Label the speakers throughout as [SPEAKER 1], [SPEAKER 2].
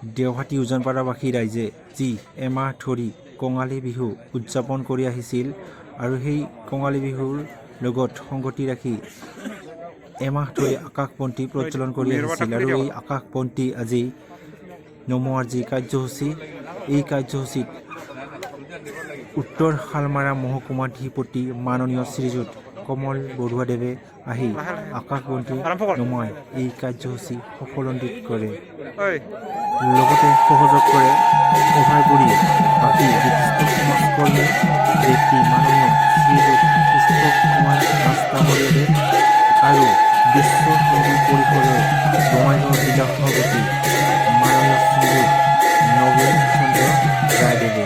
[SPEAKER 1] দেওহাটী উজানপাৰাবাসী ৰাইজে যি এমাহ ধৰি কঙালী বিহু উদযাপন কৰি আহিছিল আৰু সেই কঙালী বিহুৰ লগত সংগতি ৰাখি এমাহ ধৰি আকাশবন্তি প্ৰজ্বলন কৰি আহিছিল আৰু এই আকাশবন্তি আজি নমোৱাৰ যি কাৰ্যসূচী, এই কাৰ্যসূচীত উত্তৰ শালমাৰা মহকুমাধিপতি মাননীয় শ্ৰীযুত কমল বৰুৱাদেৱে আহি আকাশবন্তি নমাই এই কাৰ্যসূচী সফলান্বিত কৰে। লগতে সহযোগ কৰে অভয়পুৰী বাকী বিশিষ্ট সমাজকৰ্মী ব্যক্তি মাননীয় শ্ৰীযুত পুষ্পক কুমাৰ দাস ডাঙৰীয়াদেৱ আৰু বিশ্ব হিন্দু পৰিষদৰ বঙাইগাঁও জিলা সভাপতি মাননীয় শ্ৰীযুত নবীন চন্দ্ৰ ৰায়দেৱে।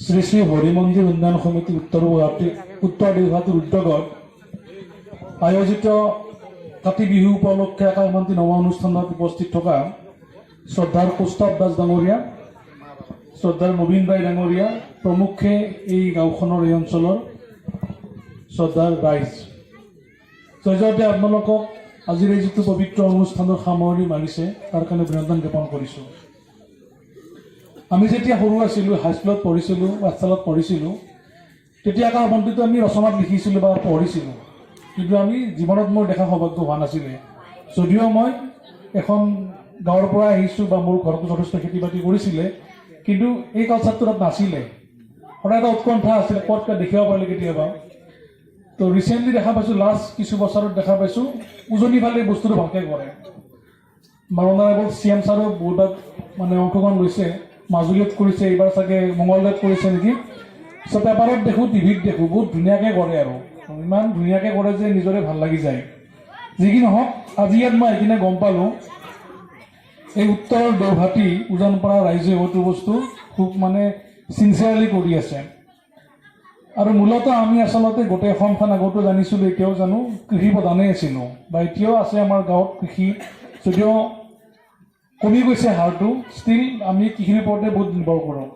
[SPEAKER 2] শ্ৰী শ্ৰী হৰি মন্দিৰ উন্নয়ন সমিতি উত্তৰ দেওহাটীৰ উদ্যোগত আয়োজিত কাতি বিহু উপলক্ষে আকাশবন্তি নমা অনুষ্ঠানত উপস্থিত থকা শ্ৰদ্ধাৰ কুস্তাৱ দাস ডাঙৰীয়া, শ্ৰদ্ধাৰ নবীন বাই ডাঙৰীয়া প্ৰমুখ্যে এই গাঁওখনৰ এই অঞ্চলৰ শ্ৰদ্ধাৰ ৰাইজ, জয়জয়তে আপোনালোকক আজিৰ এই যিটো পবিত্ৰ অনুষ্ঠানৰ সামৰণি মাৰিছে তাৰ কাৰণে অভিনন্দন জ্ঞাপন কৰিছোঁ। আমি যেতিয়া সৰু আছিলোঁ, হাইস্কুলত পঢ়িছিলোঁ, পাঠশালাত পঢ়িছিলোঁ, তেতিয়া আকাশবন্তিটো আমি ৰচনাত লিখিছিলোঁ বা পঢ়িছিলোঁ, কিন্তু আমি জীৱনত মোৰ দেখা সৌভাগ্য হোৱা নাছিলে। যদিও মই এখন গাঁৱৰ পৰা আহিছোঁ বা মোৰ ঘৰতো যথেষ্ট খেতি বাতি কৰিছিলে, কিন্তু এই কালচাৰটো তাত নাছিলে। সদায় এটা উৎকণ্ঠা আছিলে, ক'ত দেখিব পাৰিলে কেতিয়াবা। তো ৰিচেণ্টলি দেখা পাইছোঁ, লাষ্ট কিছু বছৰত দেখা পাইছোঁ উজনি ফালে বস্তুটো ভালকৈ কৰে। মাননীয় CM ছাৰো বহুতবাৰ মানে অংশগ্ৰহণ লৈছে, মাজুলীত কৰিছে, এইবাৰ চাগে মঙলদৈত কৰিছে নেকি। চ' পেপাৰত দেখোঁ, টিভিত দেখোঁ, বহুত ধুনীয়াকৈ কৰে আৰু ইমান ধুনীয়াকৈ কৰে যে নিজৰে ভাল লাগি যায়। যি কি নহওক, আজি ইয়াত মই এইখিনি গম পালোঁ এই উত্তৰ দেওহাটী উজানপাৰা ৰাইজে এইটো বস্তু খুব মানে চিনচিয়াৰলি কৰি আছে। আৰু মূলতঃ আমি আচলতে গোটেই অসমখন আগতো জানিছিলোঁ, এতিয়াও জানো, কৃষি প্ৰধানেই আছিলোঁ বা এতিয়াও আছে আমাৰ গাঁৱত কৃষি, যদিও কমি গৈছে হাৰটো, ষ্টিল আমি কৃষিৰ ওপৰতে বহুত নিৰ্ভৰ কৰোঁ।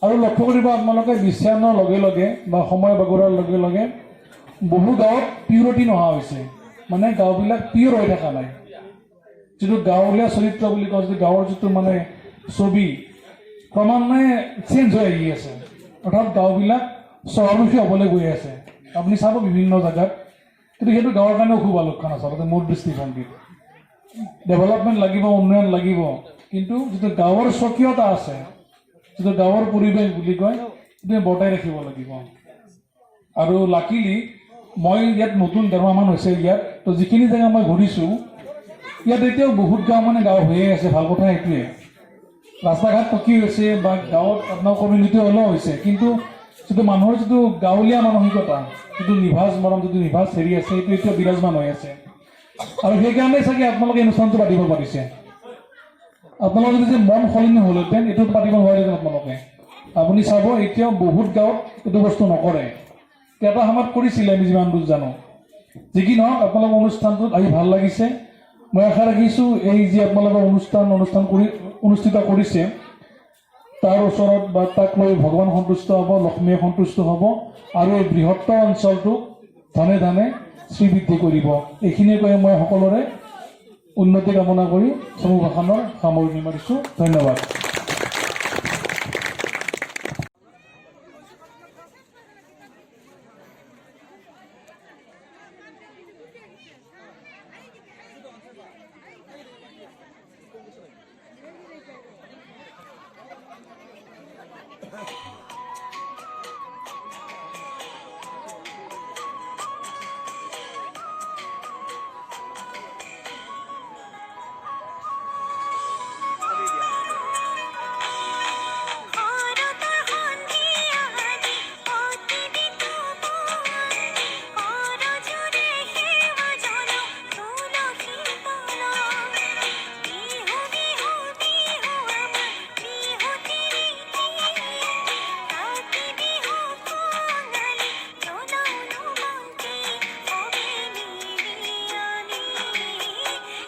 [SPEAKER 2] আৰু লক্ষ্য কৰিব আপোনালোকে বিশ্বায়নৰ লগে লগে বা সময় বাগৰাৰ লগে লগে বহু গাঁৱত পিউৰিটি নোহোৱা হৈছে, মানে গাঁওবিলাক পিয়ৰ হৈ থকা নাই। যিটো গাঁৱলীয়া চৰিত্ৰ বুলি কওঁ, যিটো গাঁৱৰ যিটো মানে ছবি ক্ৰমান্বয়ে চেঞ্জ হৈ আহি আছে, অৰ্থাৎ গাঁওবিলাক চহৰমুখী হ'বলৈ গৈ আছে। আপুনি চাব বিভিন্ন জেগাত, কিন্তু সেইটো গাঁৱৰ কাৰণেও খুব আলোচনা আচলতে মোৰ দৃষ্টিভংগীত। ডেভেলপমেণ্ট লাগিব, উন্নয়ন লাগিব, কিন্তু যিটো গাঁৱৰ স্বকীয়তা আছে, যিটো গাঁৱৰ পৰিৱেশ বুলি কয়, সেইটো বৰ্তাই ৰাখিব লাগিব। আৰু লাকিলি মই ইয়াত নতুন ১.৫ মাহমান হৈছে ইয়াত, তো যিখিনি জেগা মই ঘূৰিছোঁ ইয়াত এতিয়াও বহুত গাঁও মানে গাঁও হৈয়ে আছে। ভাল কথা সেইটোৱে, ৰাস্তা ঘাট পকী হৈছে বা গাঁৱত আপোনাৰ কমিউনিটি হ'লেও হৈছে, কিন্তু যিটো মানুহৰ যিটো গাঁৱলীয়া মানসিকতা, যিটো নিভাঁজ মৰম, যিটো নিভাঁজ হেৰি আছে, সেইটো এতিয়া বিৰাজমান হৈ আছে। আৰু সেইকাৰণে চাগে আপোনালোকে অনুষ্ঠানটো পাতিব পাৰিছে। আপোনালোকে যদি মন সলনি হ'লহেঁতেন এইটো পাতিব নোৱাৰিলেহেঁতেন আপোনালোকে। আপুনি চাব এতিয়াও বহুত গাঁৱত এইটো বস্তু নকৰে, এটা সময়ত কৰিছিলে আমি যিমান দূৰ জানো। যি কি নহওক আপোনালোকৰ অনুষ্ঠানটোত আহি ভাল লাগিছে। মই আশা ৰাখিছোঁ এই যি আপোনালোকৰ অনুষ্ঠিত কৰিছে তাৰ ওচৰত বা তাক লৈ ভগৱান সন্তুষ্ট হ'ব, লক্ষ্মীয়ে সন্তুষ্ট হ'ব আৰু এই বৃহত্তৰ অঞ্চলটোক ধানে ধানে শ্ৰীবৃদ্ধি কৰিব। এইখিনিয়ে কৈ মই সকলোৰে উন্নতি কামনা কৰি চমু ভাষণৰ সামৰণি মাৰিছোঁ। ধন্যবাদ।